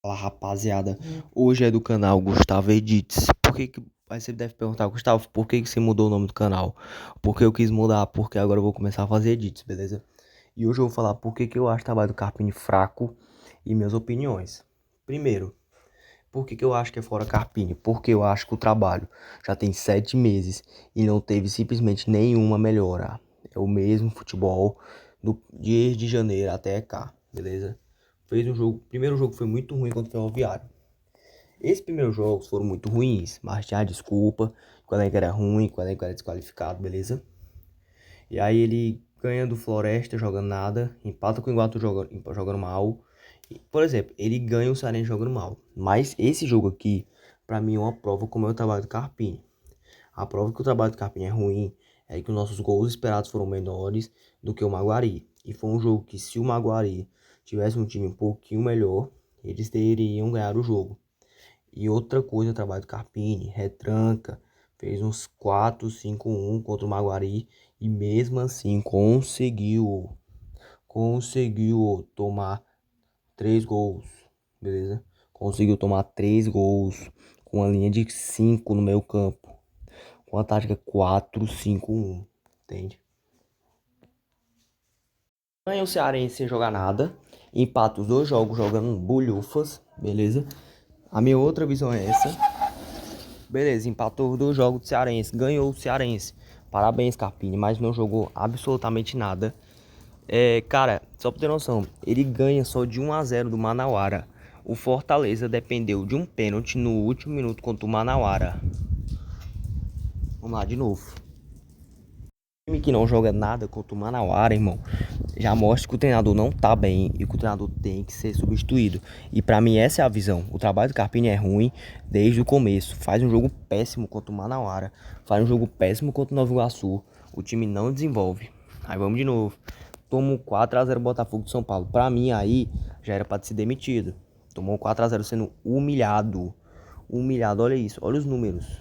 Fala rapaziada, hoje é do canal Gustavo Edits. Aí você deve perguntar, Gustavo, por que você mudou o nome do canal? Porque eu quis mudar, porque agora eu vou começar a fazer edits, beleza? E hoje eu vou falar por que eu acho o trabalho do Carpini fraco e minhas opiniões. Primeiro, por que eu acho que é fora Carpini? Porque eu acho que o trabalho já tem 7 meses e não teve simplesmente nenhuma melhora. É o mesmo futebol desde janeiro até cá, beleza? Fez um jogo, o primeiro jogo foi muito ruim contra o Ferroviário. Esses primeiros jogos foram muito ruins, mas tinha desculpa, que o elenco era ruim, que o elenco era desqualificado, beleza? E aí ele ganha do Floresta jogando nada, empata com o Iguatu jogando mal. Por exemplo, ele ganha o Cearense jogando mal. Mas esse jogo aqui, pra mim, é uma prova como é o trabalho do Carpini. A prova que o trabalho do Carpini é ruim é que os nossos gols esperados foram menores do que o Maguari. E foi um jogo que, se o Maguari tivesse um time um pouquinho melhor, eles teriam ganhado o jogo. E outra coisa, o trabalho do Carpini, retranca, fez uns 4-5-1 contra o Maguari e mesmo assim conseguiu tomar 3 gols, beleza? Conseguiu tomar 3 gols com a linha de 5 no meio campo, com a tática 4-5-1, entende? Ganha o Cearense sem jogar nada, empata os dois jogos jogando bulhufas, beleza? A minha outra visão é essa. Beleza, empatou os dois jogos do Cearense, ganhou o Cearense. Parabéns, Carpini, mas não jogou absolutamente nada. Cara, só pra ter noção, ele ganha só de 1-0 do Manauara. O Fortaleza dependeu de um pênalti no último minuto contra o Manauara. Vamos lá de novo. Time que não joga nada contra o Manauara, irmão, já mostra que o treinador não tá bem e que o treinador tem que ser substituído. E pra mim essa é a visão. O trabalho do Carpini é ruim desde o começo. Faz um jogo péssimo contra o Manauara, faz um jogo péssimo contra o Nova Iguaçu. O time não desenvolve. Aí vamos de novo. Toma um 4-0 Botafogo de São Paulo. Pra mim aí já era pra ser demitido. Tomou um 4-0 sendo humilhado. Humilhado, olha isso, olha os números.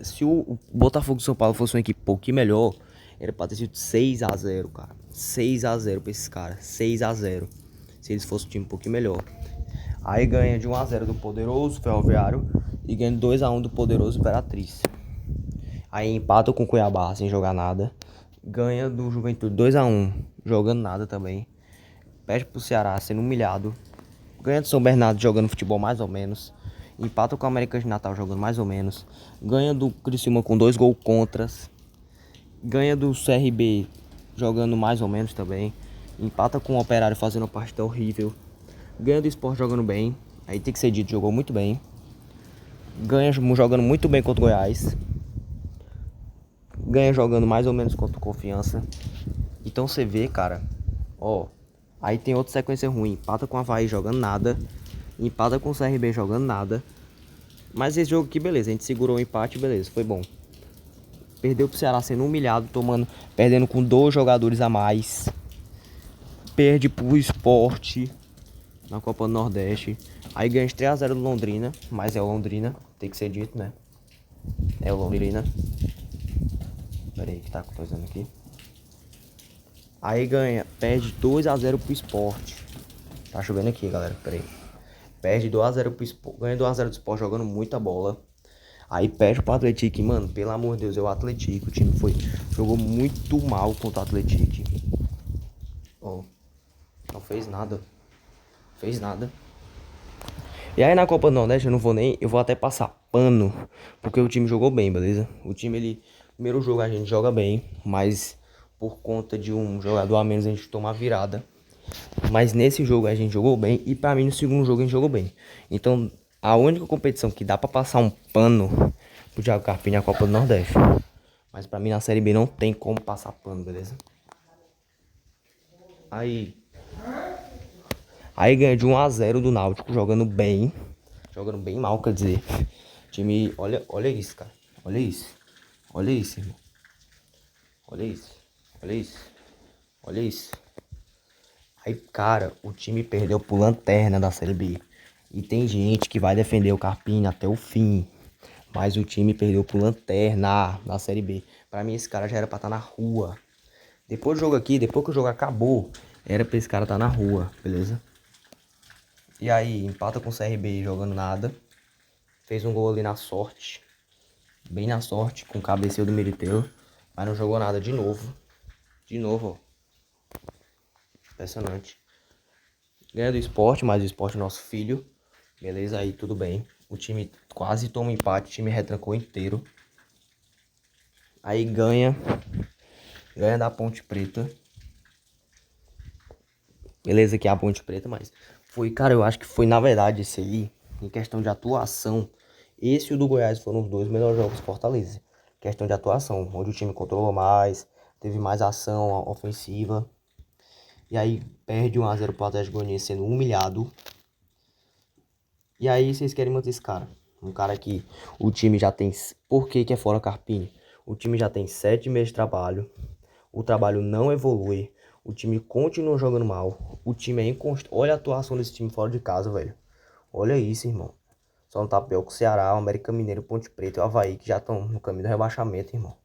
Se o Botafogo de São Paulo fosse uma equipe um pouquinho melhor, era pra ter sido 6-0, cara. 6-0 pra esses caras. 6-0. Se eles fossem um time um pouquinho melhor. Aí ganha de 1-0 do poderoso Ferroviário e ganha de 2-1 do poderoso Imperatriz. Aí empata com o Cuiabá sem jogar nada. Ganha do Juventude 2-1, jogando nada também. Perde pro Ceará sendo humilhado. Ganha do São Bernardo jogando futebol mais ou menos. Empata com o América de Natal jogando mais ou menos. Ganha do Criciúma com 2 gols contras. Ganha do CRB jogando mais ou menos também. Empata com o Operário fazendo uma partida horrível. Ganha do Sport jogando bem. Aí tem que ser dito, jogou muito bem. Ganha jogando muito bem contra o Goiás. Ganha jogando mais ou menos contra o Confiança. Então você vê, cara, ó. Aí tem outra sequência ruim. Empata com o Avaí jogando nada. Empata com o CRB jogando nada. Mas esse jogo aqui, beleza. A gente segurou o empate, beleza. Foi bom. Perdeu pro Ceará sendo humilhado, perdendo com 2 jogadores a mais. Perde pro Sport na Copa do Nordeste. Aí ganha de 3-0 do Londrina. Mas é o Londrina, tem que ser dito, né? É o Londrina. Pera aí que tá coisando aqui. Aí perde 2-0 pro Sport. Tá chovendo aqui, galera. Pera aí. Perde 2-0 pro Sport. Ganha 2-0 do Sport jogando muita bola. Aí perde pro Atlético, mano. Pelo amor de Deus, é o Atlético. O time jogou muito mal contra o Atlético. Ó, não fez nada. Fez nada. E aí na Copa do Nordeste eu vou até passar pano, porque o time jogou bem, beleza? O time, primeiro jogo a gente joga bem, mas por conta de um jogador a menos a gente toma a virada. Mas nesse jogo a gente jogou bem e pra mim no segundo jogo a gente jogou bem. Então a única competição que dá pra passar um pano pro Thiago Carpini é a Copa do Nordeste. Mas pra mim na Série B não tem como passar pano, beleza? Aí ganha de 1-0 do Náutico, jogando bem. Jogando bem mal, quer dizer. Time, olha isso, cara. Olha isso. Olha isso, irmão. Olha isso. Olha isso. Olha isso. Aí, cara, o time perdeu pro Lanterna da Série B. E tem gente que vai defender o Carpini até o fim. Mas o time perdeu pro Lanterna da Série B. Pra mim, esse cara já era pra estar na rua. Depois do jogo aqui, depois que o jogo acabou, era pra esse cara estar na rua, beleza? E aí, empata com o CRB jogando nada. Fez um gol ali na sorte. Bem na sorte, com o cabeceio do Militeu. Mas não jogou nada de novo. De novo, ó. Impressionante. Ganha do Sport, mas o Sport é nosso filho. Beleza, aí tudo bem. O time quase toma empate, o time retrancou inteiro. Aí ganha da Ponte Preta. Beleza que é a Ponte Preta, mas foi, cara, eu acho que foi na verdade esse aí, em questão de atuação. Esse e o do Goiás foram os dois melhores jogos do Fortaleza. Questão de atuação, onde o time controlou mais, teve mais ação ofensiva. E aí perde 1 a 0 pro Atlético Goianiense sendo humilhado. E aí vocês querem manter esse cara. Um cara que o time já tem... Por que é fora Carpini? O time já tem 7 meses de trabalho. O trabalho não evolui. O time continua jogando mal. O time é inconstante. Olha a atuação desse time fora de casa, velho. Olha isso, irmão. Só no tapel com o Ceará, o América Mineiro, Ponte Preta e o Avaí, que já estão no caminho do rebaixamento, irmão.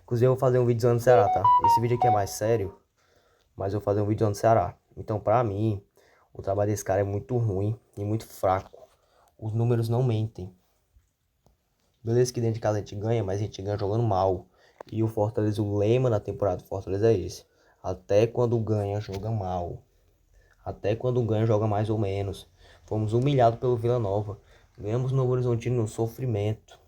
Inclusive eu vou fazer um vídeo zoando o Ceará, tá? Esse vídeo aqui é mais sério, mas eu vou fazer um vídeo zoando o Ceará. Então, pra mim, o trabalho desse cara é muito ruim e muito fraco. Os números não mentem. Beleza que dentro de casa a gente ganha, mas a gente ganha jogando mal. E o Fortaleza, o lema da temporada do Fortaleza é esse. Até quando ganha, joga mal. Até quando ganha, joga mais ou menos. Fomos humilhados pelo Vila Nova. Ganhamos no Novo Horizontino no sofrimento.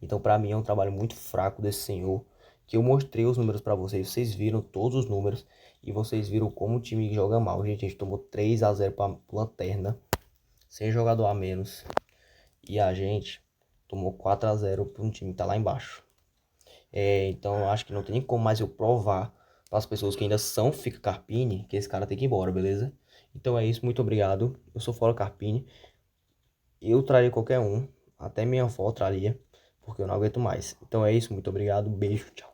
Então, pra mim, é um trabalho muito fraco desse senhor. Que eu mostrei os números pra vocês. Vocês viram todos os números. E vocês viram como o time joga mal. Gente, a gente tomou 3 a 0 pra Lanterna. Sem jogador a menos. E a gente tomou 4 a 0 para um time que tá lá embaixo. Então eu acho que não tem nem como mais eu provar para as pessoas que ainda são Fica Carpini que esse cara tem que ir embora, beleza? Então é isso, muito obrigado. Eu sou fora Carpini. Eu traria qualquer um, até minha avó traria, porque eu não aguento mais. Então é isso, muito obrigado, beijo, tchau.